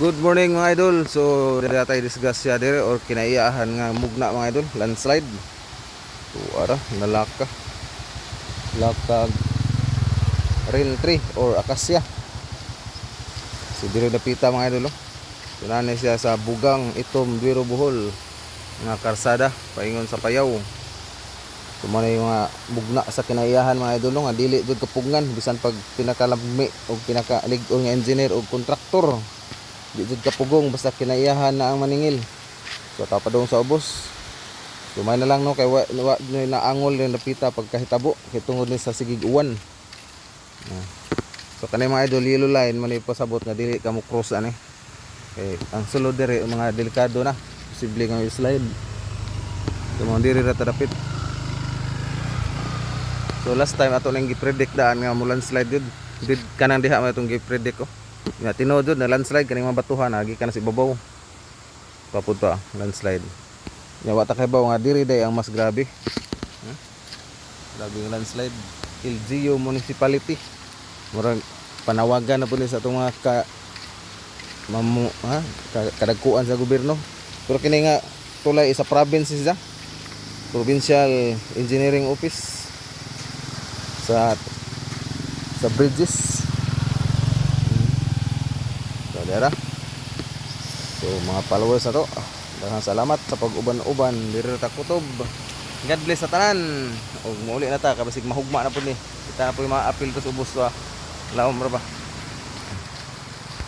Good morning mga idol. So diri tayo disgrasya dire or kinaiyahan nga mugna mga idol, landslide. So ara nalaka. Lakag real tree or akasya. So dire napita mga idol oh. So nanay siya sa Bugang Itom Duero Bohol nga karsada paingon sa Payaw. So mo yung mga mugna sa kinaiyahan mga idol nga dili jud kapugngan bisan pag pinakalami o pinakalig-on nga engineer o kontraktor. Di jud kapugong basta kinaiyahan na ang maningil. So tapadong sa ubos. Sumay na lang no kay wa na angol ni napita pagkahitabo kay tungod ni sa sigig uwan. So kanay mga idol yellow line man ipasabot nga dili ka mo cross ani. Kay ang sulod dire mga delikado na posible nga slide. So mo diri ra tadapit. So last time ato nang gi-predict daan nga mo landslide jud. Did kanang diha mo itong gi-predict ko. Nga tinodod na landslide kaning mga batuhan agi ka na si babaw. Papud pa landslide. Nya wa ta kay baw nga diri day ang mas grabe. Grabe ang landslide. LGU municipality. Murag panawagan na pud ni sa atong mga kadagkuan sa gobyerno. Pero kini nga tulay sa province siya. Provincial Engineering Office sa bridges. So dera. So mga followers na to, daghang salamat sa pag-uban-uban diri ta kutob. God bless sa tanan. Og muuli na ta kabasig mahugma na pud ni. Kita na po yung mga apil to sa ubos to. Laom ra ba.